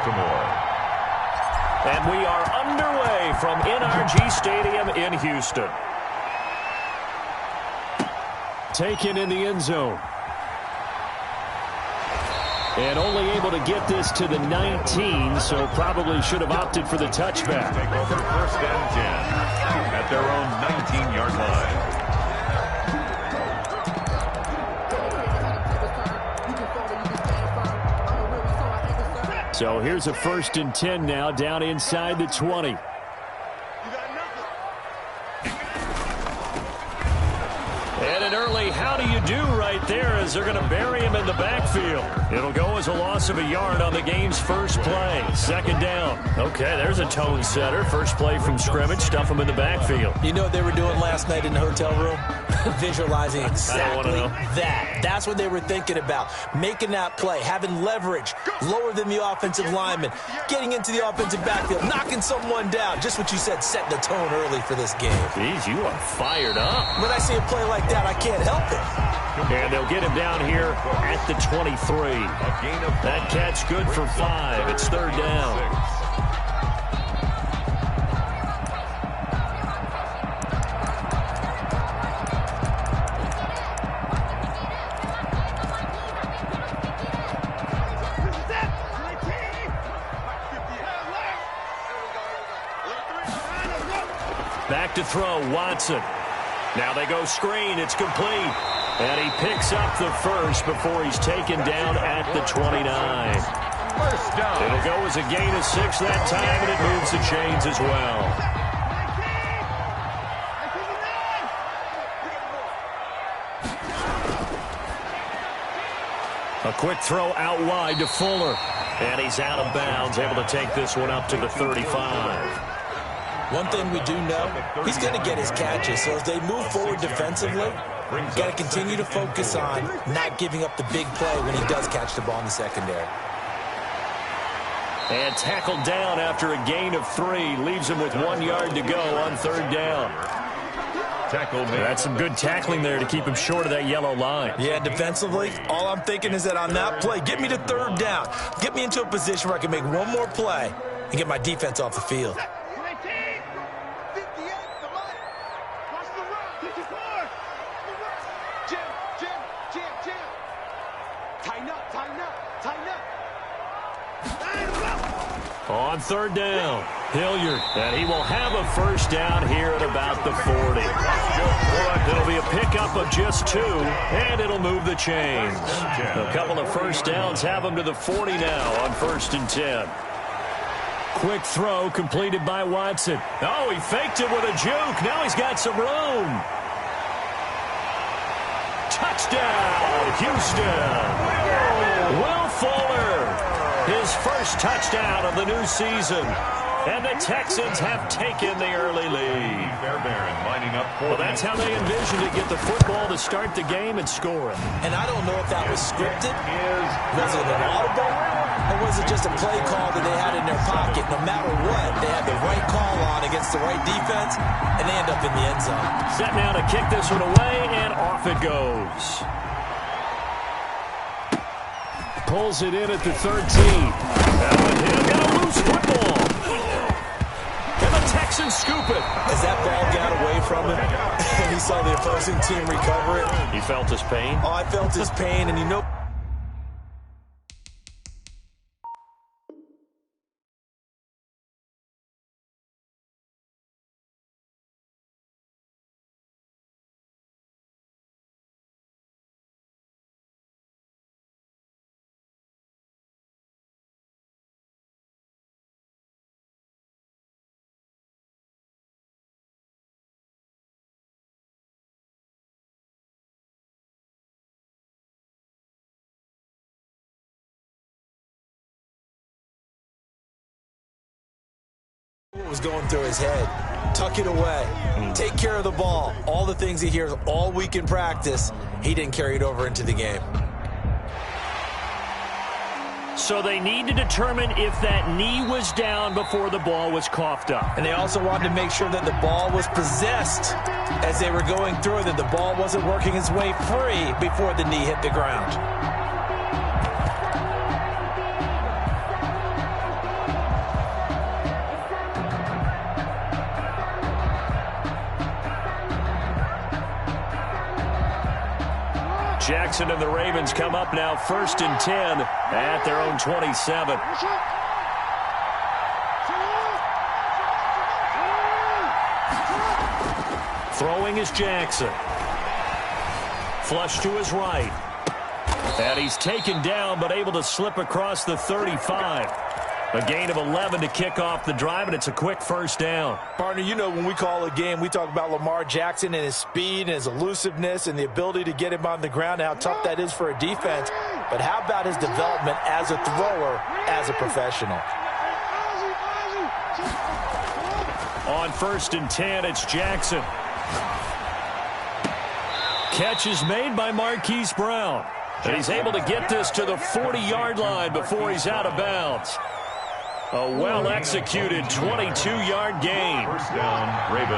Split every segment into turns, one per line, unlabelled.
Baltimore.
And we are underway from NRG Stadium in Houston. Taken in the end zone. And only able to get this to the 19, so probably should have opted for the touchback.
Take over 1st and 10 at their own 19-yard line.
So here's a 1st and 10 now, down inside the 20. And an early how do you do right there as they're going to bury him in the backfield. It'll go as a loss of a yard on the game's first play. 2nd down. Okay, there's a tone setter. First play from scrimmage. Stuff him in the backfield.
You know what they were doing last night in the hotel room? Visualizing exactly that. That's what they were thinking about. Making that play, having leverage, lower than the offensive lineman, getting into the offensive backfield, knocking someone down. Just what you said, set the tone early for this game.
Jeez, you are fired up.
When I see a play like that, I can't help it.
And they'll get him down here at the 23. That catch good for 5. It's 3rd down. Back to throw, Watson. Now they go screen. It's complete. And he picks up the first before he's taken down at the 29.
First down.
It'll go as a gain of 6 that time, and it moves the chains as well. A quick throw out wide to Fuller. And he's out of bounds, able to take this one up to the 35.
One thing we do know, he's going to get his catches. So as they move forward defensively, got to continue to focus on not giving up the big play when he does catch the ball in the secondary.
And tackled down after a gain of 3. Leaves him with 1 yard to go on 3rd down. That's some good tackling there to keep him short of that yellow line.
Yeah, defensively, all I'm thinking is that on that play, get me to 3rd down. Get me into a position where I can make one more play and get my defense off the field.
On 3rd down, Hilliard, and he will have a 1st down here at about the 40. It'll be a pickup of just 2, and it'll move the chains. A couple of 1st downs have him to the 40 now on 1st and 10. Quick throw completed by Watson. Oh, he faked it with a juke. Now he's got some room. Touchdown, Houston. Will Fuller. His first touchdown of the new season. And the Texans have taken the early lead. Well, that's how they envisioned to get the football to start the game and score it.
And I don't know if that was scripted. Was it an audible? Or was it just a play call that they had in their pocket? No matter what, they had the right call on against the right defense, and they end up in the end zone.
Set now to kick this one away, and off it goes. Pulls it in at the 13. And with him, got a loose football. And the Texans scoop it.
As that ball got away from him, and he saw the opposing team recover it.
He felt his pain?
Oh, I felt his pain, and you know... What was going through his head? Tuck it away. Take care of the ball. All the things he hears all week in practice, he didn't carry it over into the game.
So they need to determine if that knee was down before the ball was coughed up.
And they also wanted to make sure that the ball was possessed as they were going through, that the ball wasn't working its way free before the knee hit the ground.
Jackson and the Ravens come up now 1st and 10 at their own 27. Throwing is Jackson. Flush to his right. And he's taken down but able to slip across the 35. A gain of 11 to kick off the drive, and it's a quick first down.
Partner, you know when we call a game, we talk about Lamar Jackson and his speed and his elusiveness and the ability to get him on the ground and how tough that is for a defense. But how about his development as a thrower, as a professional?
On 1st and 10, it's Jackson. Catch is made by Marquise Brown. And he's able to get this to the 40-yard line before he's out of bounds. A well-executed 22-yard gain.
First down, Ravens.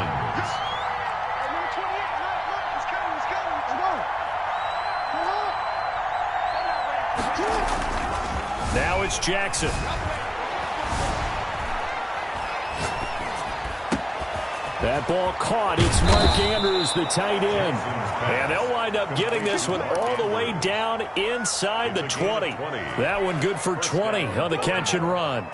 Now it's Jackson. That ball caught. It's Mark Andrews, the tight end. And they'll wind up getting this one all the way down inside the 20. That one good for 20 on the catch and run.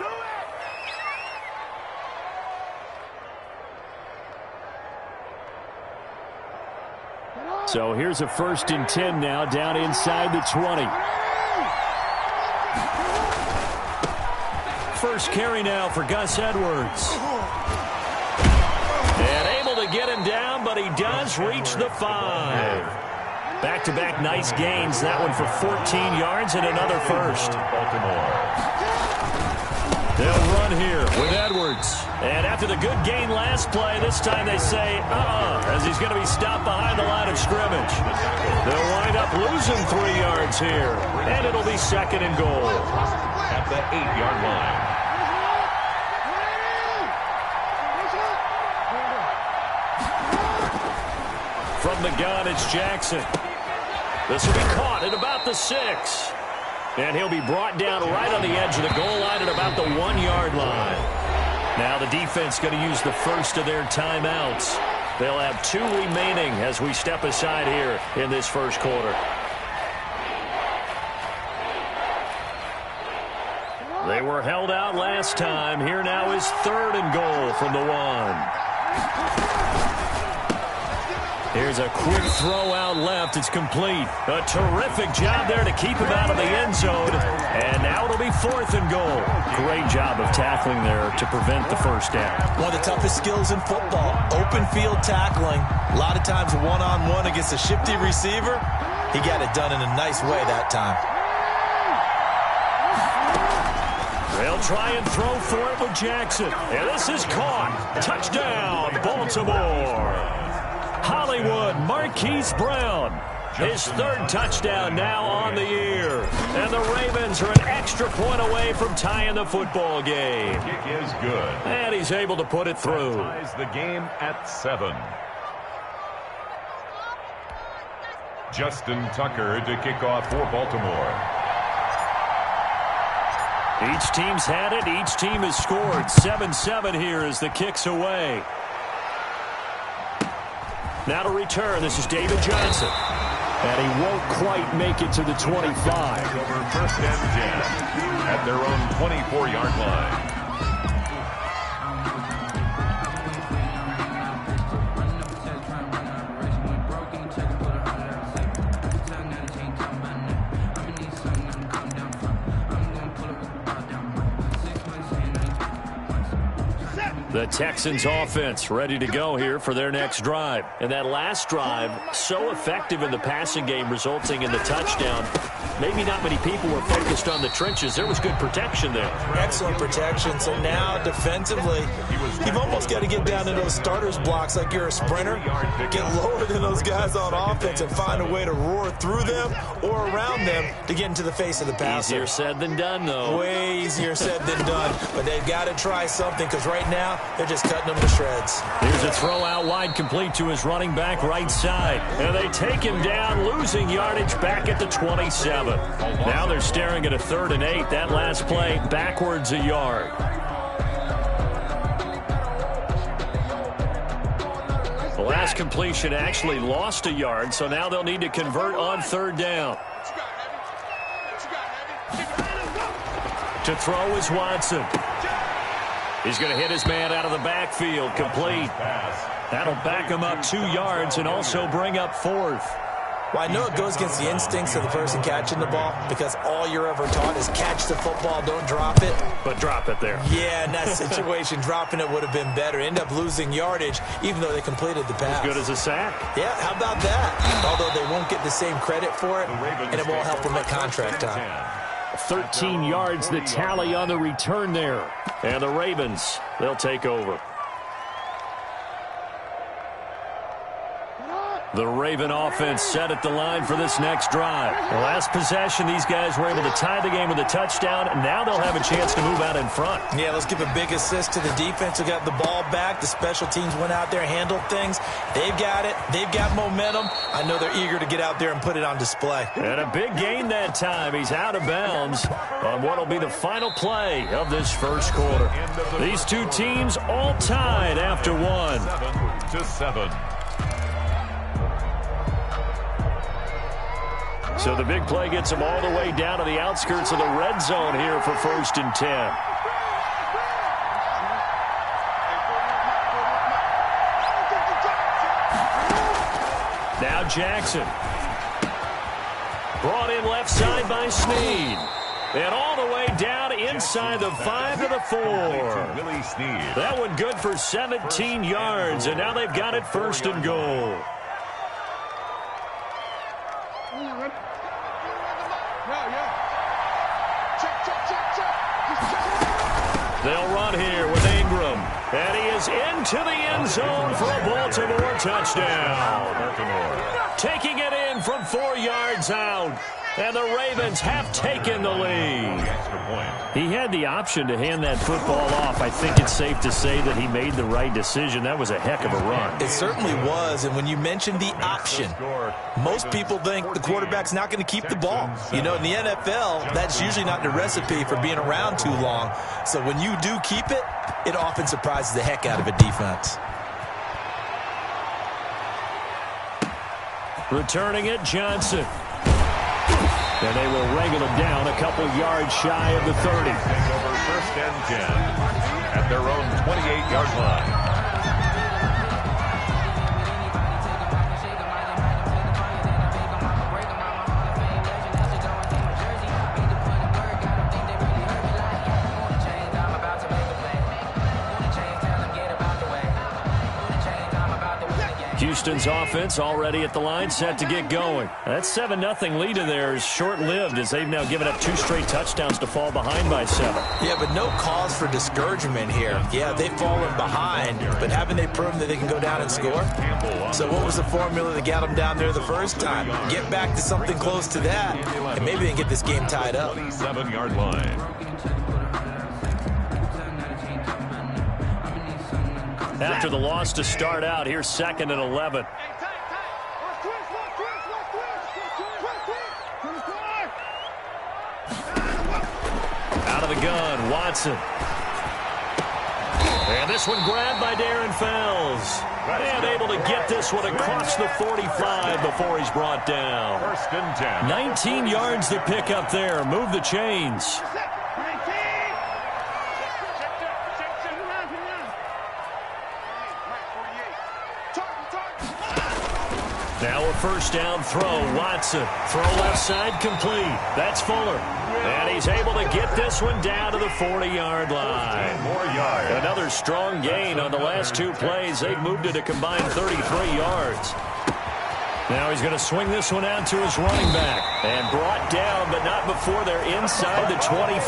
So here's a 1st and 10 now down inside the 20. First carry now for Gus Edwards. And able to get him down, but he does reach the 5. Back-to-back nice gains. That one for 14 yards and another first. They'll run here with Edwards. And after the good gain last play, this time they say, as he's going to be stopped behind the line of scrimmage. They'll wind up losing 3 yards here. And it'll be 2nd and goal.
At the 8-yard line.
From the gun, it's Jackson. This will be caught at about the 6. And he'll be brought down right on the edge of the goal line at about the 1-yard line. Now the defense going to use the first of their timeouts. They'll have 2 remaining as we step aside here in this first quarter. They were held out last time. Here now is 3rd and goal from the 1. Here's a quick throw out left. It's complete. A terrific job there to keep him out of the end zone. And now it'll be 4th and goal. Great job of tackling there to prevent the first down.
One of the toughest skills in football, open field tackling. A lot of times one-on-one against a shifty receiver. He got it done in a nice way that time.
They'll try and throw for it with Jackson. And this is caught. Touchdown, Baltimore. Hollywood, Marquise Brown. His 3rd touchdown now on the year. And the Ravens are an extra point away from tying the football game.
Kick is good.
And he's able to put it through.
Ties the game at 7. Justin Tucker to kick off for Baltimore.
Each team's had it. Each team has scored. 7-7 here as the kick's away. Now to return, this is David Johnson. And he won't quite make it to the 25.
Over 1st and 10 at their own 24-yard line.
The Texans offense ready to go here for their next drive. And that last drive, so effective in the passing game, resulting in the touchdown. Maybe not many people were focused on the trenches. There was good protection there.
Excellent protection. So now defensively, you've almost got to get down to those starters blocks like you're a sprinter. Get lower than those guys on offense and find a way to roar through them or around them to get into the face of the passer.
Easier said than done, though.
Way easier said than done. But they've got to try something because right now they're just cutting them to shreds.
Here's a throw out wide complete to his running back right side. And they take him down, losing yardage back at the 27. Now they're staring at a 3rd and 8. That last play backwards a yard. The last completion actually lost a yard, so now they'll need to convert on third down. To throw is Watson. He's going to hit his man out of the backfield, complete. That'll back him up 2 yards and also bring up fourth.
Well, I know it goes against the instincts of the person catching the ball because all you're ever taught is catch the football, don't drop it.
But drop it there.
Yeah, in that situation, dropping it would have been better. End up losing yardage, even though they completed the pass.
As good as a sack.
Yeah, how about that? Although they won't get the same credit for it, and it won't help them at contract time.
13 yards the tally on the return there. And the Ravens, they'll take over. The Raven offense set at the line for this next drive. The last possession, these guys were able to tie the game with a touchdown, and now they'll have a chance to move out in front.
Yeah, let's give a big assist to the defense who got the ball back. The special teams went out there, handled things. They've got it. They've got momentum. I know they're eager to get out there and put it on display.
And a big gain that time. He's out of bounds on what will be the final play of this first quarter. These two teams all tied after one.
7-7.
So the big play gets them all the way down to the outskirts of the red zone here for 1st and 10. Now Jackson. Brought in left side by Snead. And all the way down inside the 5 to the 4. That one good for 17 yards, and now they've got it 1st and goal. They'll run here with Ingram. And he is into the end zone for a Baltimore touchdown. Taking it in from 4 yards out. And the Ravens have taken the lead. He had the option to hand that football off. I think it's safe to say that he made the right decision. That was a heck of a run.
It certainly was. And when you mentioned the option, most people think the quarterback's not going to keep the ball. You know, in the NFL, that's usually not the recipe for being around too long. So when you do keep it, it often surprises the heck out of a defense.
Returning it, Johnson. And they will wrangle him down a couple yards shy of the 30.
Take over 1st and 10 at their own 28-yard line.
Houston's offense already at the line, set to get going. That 7-0 lead of theirs is short-lived as they've now given up 2 straight touchdowns to fall behind by 7.
Yeah, but no cause for discouragement here. Yeah, they've fallen behind, but haven't they proven that they can go down and score? So what was the formula that got them down there the first time? Get back to something close to that, and maybe they can get this game tied up.
7-yard line.
After the loss to start out, here's 2nd and 11. Out of the gun, Watson. And this one grabbed by Darren Fells. And able to get this one across the 45 before he's brought down.
1st and 10.
19 yards to pick up there. Move the chains. Now a 1st down throw. Watson. Throw left side complete. That's Fuller. And he's able to get this one down to the 40-yard line.
More yards.
Another strong gain on the last 2 plays. They've moved it a combined 33 yards. Now he's going to swing this one out to his running back. And brought down, but not before they're inside the 25.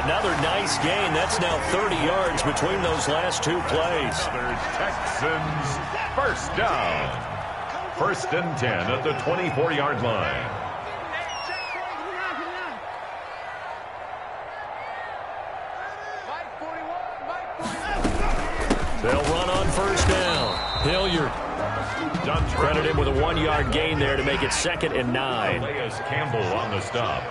Another nice gain. That's now 30 yards between those last 2 plays.
Texans 1st down. 1st and 10 at the 24-yard line.
They'll run on 1st down. Hilliard. Credit him with a 1-yard gain there to make it 2nd and 9.
Campbell on the stop.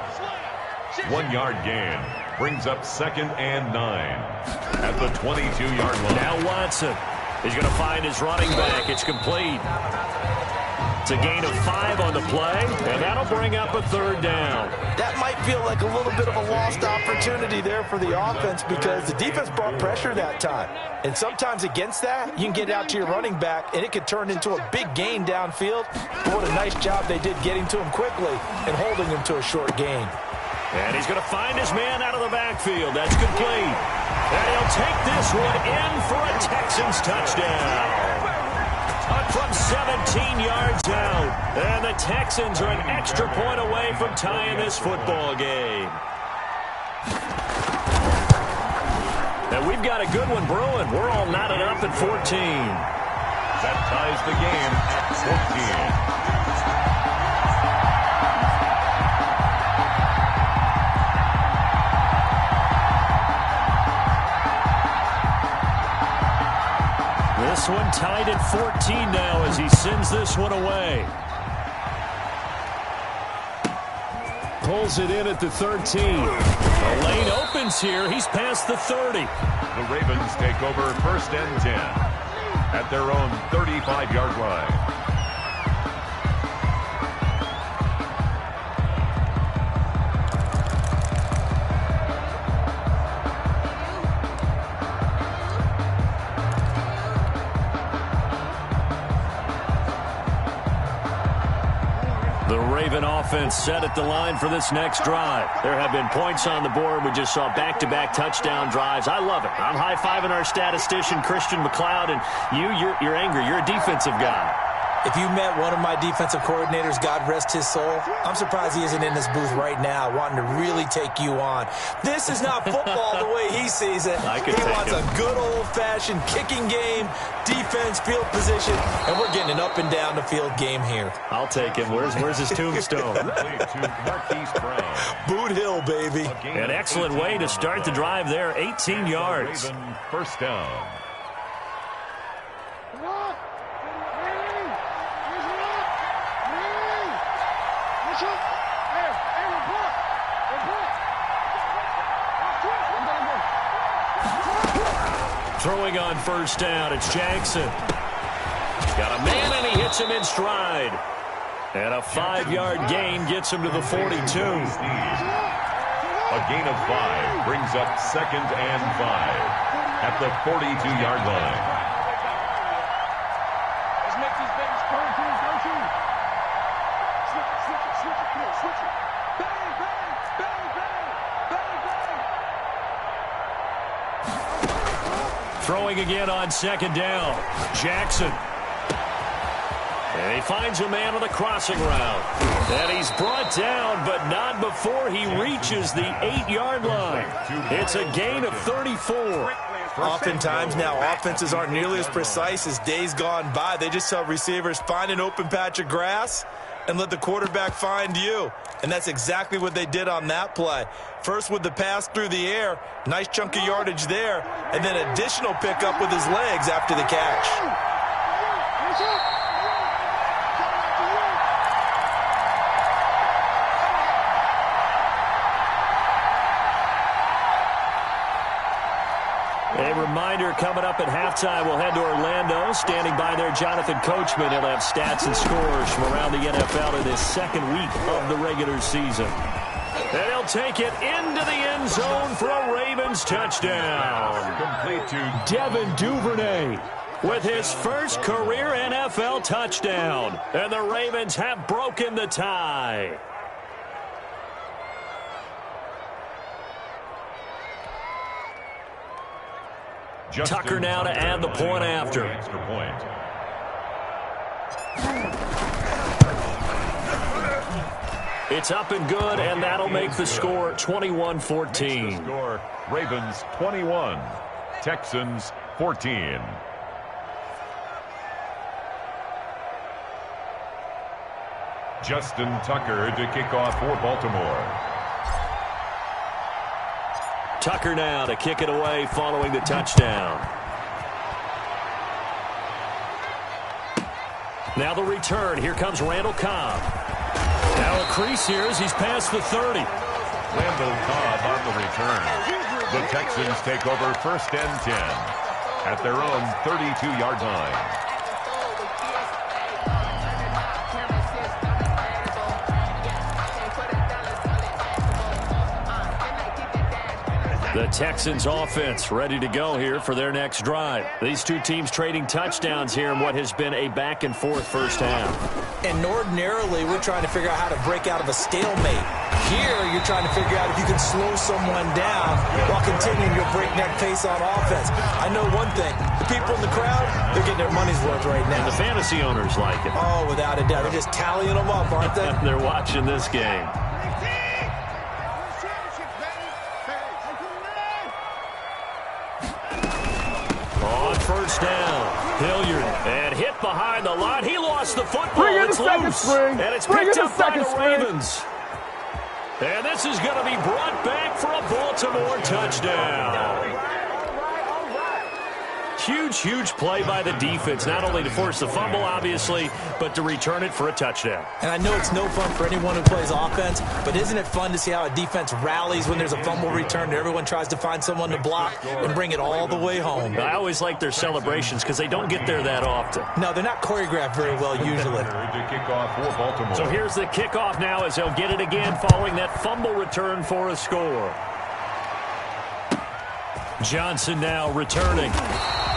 1-yard gain brings up 2nd and 9 at the 22-yard line.
Now Watson. He's going to find his running back. It's complete. It's a gain of 5 on the play, and that'll bring up a third down.
That might feel like a little bit of a lost opportunity there for the offense because the defense brought pressure that time. And sometimes against that, you can get out to your running back, and it could turn into a big gain downfield. But what a nice job they did getting to him quickly and holding him to a short gain.
And he's going to find his man out of the backfield. That's complete. And he'll take this one in for a Texans touchdown. From 17 yards out. And the Texans are an extra point away from tying this football game. And we've got a good one brewing. We're all knotted up at 14.
That ties the game at 14.
This one tied at 14 now as he sends this one away. Pulls it in at the 13. The lane opens here. He's past the 30.
The Ravens take over 1st and 10 at their own 35-yard line.
The Raven offense set at the line for this next drive. There have been points on the board. We just saw back-to-back touchdown drives. I love it. I'm high-fiving our statistician, Christian McLeod, and you're angry. You're a defensive guy.
If you met one of my defensive coordinators, God rest his soul, I'm surprised he isn't in this booth right now wanting to really take you on. This is not football the way he sees it. He wants a good old-fashioned kicking game, defense, field position, and we're getting an up-and-down-the-field game here.
I'll take him. Where's his tombstone?
Boot Hill, baby.
An excellent way to start the drive there, 18 yards.
Raven first down.
Throwing on first down, it's Jackson. Got a man, and he hits him in stride. And a 5-yard gain gets him to the 42.
A gain of 5 brings up 2nd and 5 at the 42-yard line.
Let's make these babies go to. Switch it, come on, switch it. Bang, bang, bang, bang, bang, bang.
Throwing again on 2nd down. Jackson. And he finds a man on the crossing route. And he's brought down, but not before he reaches the 8-yard line. It's a gain of 34.
Oftentimes now, offenses aren't nearly as precise as days gone by. They just tell receivers, find an open patch of grass and let the quarterback find you. And that's exactly what they did on that play. First with the pass through the air, nice chunk of yardage there, and then additional pickup with his legs after the catch.
A reminder, coming up at halftime, we'll head to Orlando. Standing by there, Jonathan Coachman. He'll have stats and scores from around the NFL in this second week of the regular season. And he'll take it into the end zone for a Ravens touchdown.
Complete to
Devin Duvernay with his first career NFL touchdown. And the Ravens have broken the tie. Tucker now to add the point after.
Extra point.
It's up and good, and that'll make the score 21-14.
Score, Ravens 21, Texans 14. Justin Tucker to kick off for Baltimore.
Tucker now to kick it away following the touchdown. Now the return. Here comes Randall Cobb. Now a crease here as he's past the 30.
Randall Cobb on the return. The Texans take over 1st and 10 at their own 32-yard line.
The Texans offense ready to go here for their next drive. These two teams trading touchdowns here in what has been a back-and-forth first half.
And ordinarily, we're trying to figure out how to break out of a stalemate. Here, you're trying to figure out if you can slow someone down while continuing your breakneck pace on offense. I know one thing. The people in the crowd, they're getting their money's worth right now.
And the fantasy owners like it.
Oh, without a doubt. They're just tallying them up, aren't they?
They're watching this game. First down, Hilliard, and hit behind the line. He lost the football. It's loose, and it's picked up by the Ravens. And this is going to be brought back for a Baltimore touchdown. Huge play by the defense, not only to force the fumble, obviously, but to return it for a touchdown.
And I know it's no fun for anyone who plays offense, but isn't it fun to see how a defense rallies when there's a fumble return and everyone tries to find someone to block and bring it all the way home?
I always like their celebrations because they don't get there that often.
No, they're not choreographed very well usually.
So here's the kickoff now as they'll get it again following that fumble return for a score. Johnson now returning.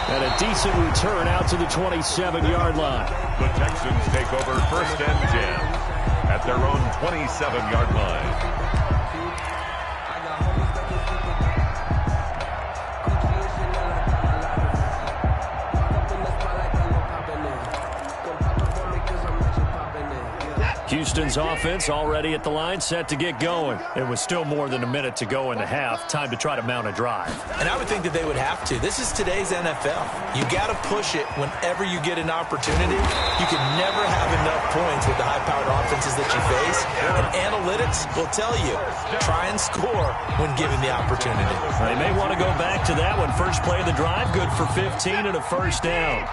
And a decent return out to the 27-yard line.
The Texans take over 1st and 10 at their own 27-yard line.
Houston's offense already at the line, set to get going. It was still more than a minute to go in the half. Time to try to mount a drive.
And I would think that they would have to. This is today's NFL. You got to push it whenever you get an opportunity. You can never have enough points with the high-powered offenses that you face. And analytics will tell you, try and score when given the opportunity.
They may want to go back to that one. First play of the drive, good for 15 and a first down.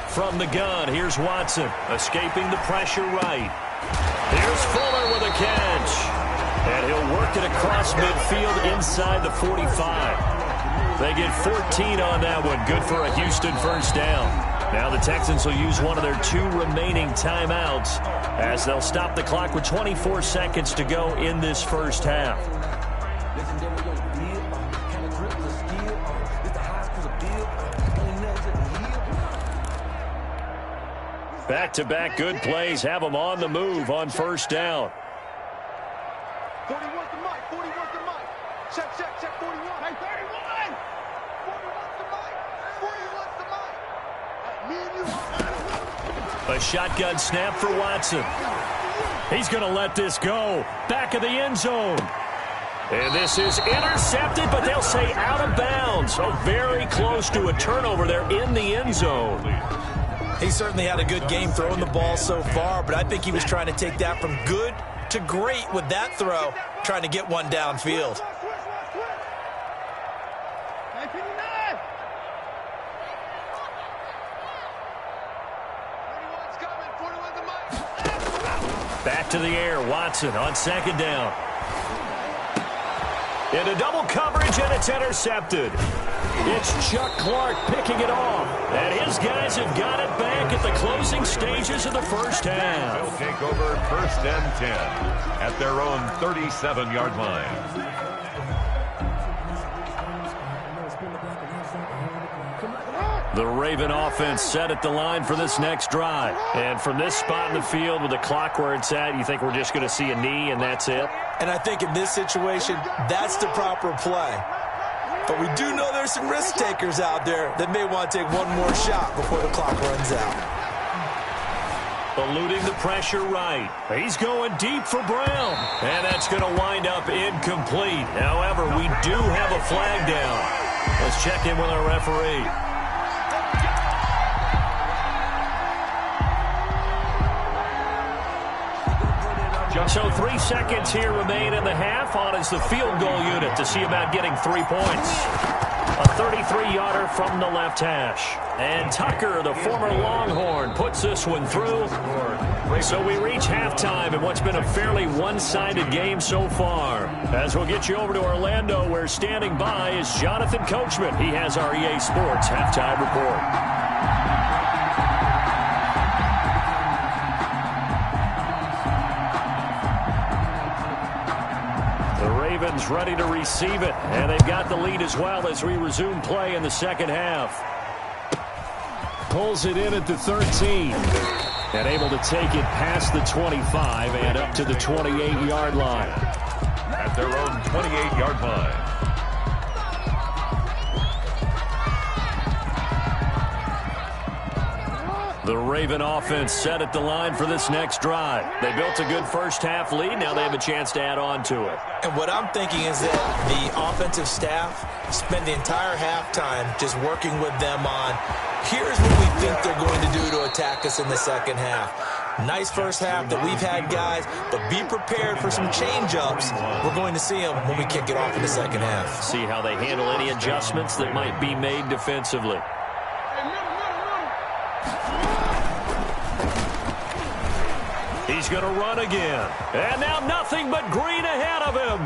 From the gun, here's Watson, escaping the pressure right. Here's Fuller with a catch. And he'll work it across midfield inside the 45. They get 14 on that one. Good for a Houston first down. Now the Texans will use one of their 2 remaining timeouts as they'll stop the clock with 24 seconds to go in this first half. Back-to-back good plays have them on the move on first down.
41 to Mike. 41 to Mike. Check, 41. Hey, 31. 41 to Mike. 41 to Mike. Me and you.
A shotgun snap for Watson. He's going to let this go. Back of the end zone. And this is intercepted, but they'll say out of bounds. So very close to a turnover there in the end zone.
He certainly had a good game throwing the ball so far, but I think he was trying to take that from good to great with that throw, trying to get one downfield.
Back to the air, Watson on second down. Into double coverage, and it's intercepted. It's Chuck Clark picking it off. And his guys have got it back at the closing stages of the first half.
They'll take over 1st and 10 at their own 37-yard line.
The Raven offense set at the line for this next drive. And from this spot in the field with the clock where it's at, you think we're just going to see a knee and that's it?
And I think in this situation, that's the proper play. But we do know there's some risk takers out there that may want to take one more shot before the clock runs out.
Eluding the pressure right. He's going deep for Brown. And that's going to wind up incomplete. However, we do have a flag down. Let's check in with our referee. So 3 seconds here remain in the half. On is the field goal unit to see about getting 3 points. A 33-yarder from the left hash. And Tucker, the former Longhorn, puts this one through. So we reach halftime in what's been a fairly one-sided game so far. As we'll get you over to Orlando, where standing by is Jonathan Coachman. He has our EA Sports halftime report. Ravens ready to receive it, and they've got the lead as well as we resume play in the second half. Pulls it in at the 13, and able to take it past the 25 and up to the 28-yard line.
At their own 28-yard line.
The Raven offense set at the line for this next drive. They built a good first-half lead. Now they have a chance to add on to it.
And what I'm thinking is that the offensive staff spend the entire halftime just working with them on, here's what we think they're going to do to attack us in the second half. Nice first half that we've had, guys, but be prepared for some change-ups. We're going to see them when we kick it off in the second half.
See how they handle any adjustments that might be made defensively. He's going to run again. And now nothing but green ahead of him.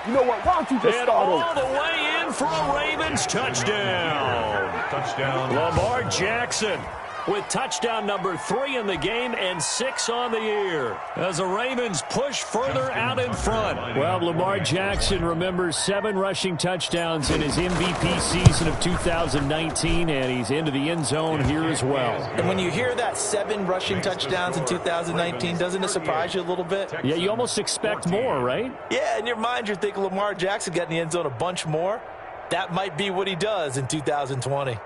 You know what? Why don't you just
and
start
all
over?
the way in for a Ravens touchdown.
Touchdown.
Lamar Jackson with touchdown number 3 in the game and 6 on the year as the Ravens push further out in front. Well, Lamar Jackson remembers 7 rushing touchdowns in his MVP season of 2019, and he's into the end zone here as well.
And when you hear that 7 rushing touchdowns in 2019, doesn't it surprise you a little bit?
Yeah, you almost expect more, right?
Yeah, in your mind, you're thinking Lamar Jackson got in the end zone a bunch more. That might be what he does in 2020.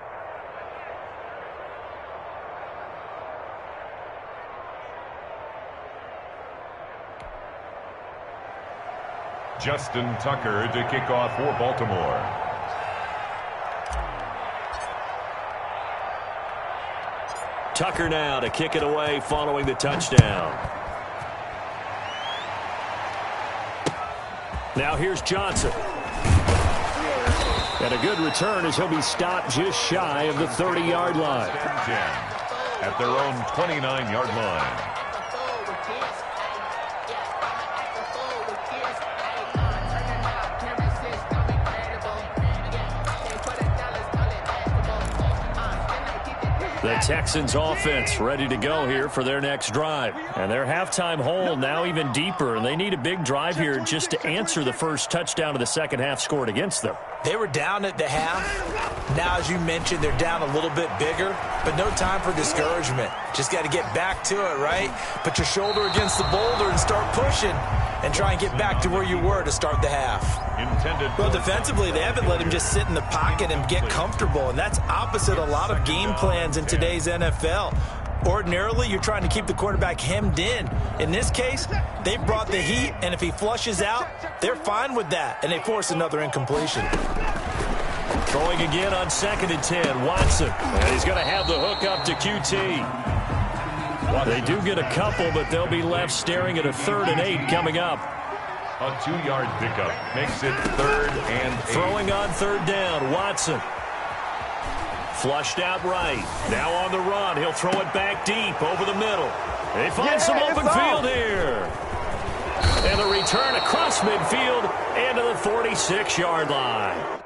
Justin Tucker to kick off for Baltimore.
Tucker now to kick it away following the touchdown. Now here's Johnson. And a good return as he'll be stopped just shy of the 30-yard line.
At their own 29-yard line.
The Texans offense ready to go here for their next drive. And their halftime hole now even deeper. And they need a big drive here just to answer the first touchdown of the second half scored against them.
They were down at the half. Now, as you mentioned, they're down a little bit bigger, but no time for discouragement. Just got to get back to it, right? Put your shoulder against the boulder and start pushing and try and get back to where you were to start the half. Well, defensively, they haven't let him just sit in the pocket and get comfortable, and that's opposite a lot of game plans in today's NFL. Ordinarily, you're trying to keep the quarterback hemmed in. In this case, they brought the heat, and if he flushes out, they're fine with that, and they force another incompletion.
Throwing again on 2nd and 10, Watson. And he's going to have the hook up to QT. They do get a couple, but they'll be left staring at a 3rd and 8 coming up.
A 2-yard pickup makes it 3rd and 8.
Throwing on 3rd down, Watson. Flushed out right. Now on the run. He'll throw it back deep over the middle. They find some open field here. And the return across midfield into the 46-yard line.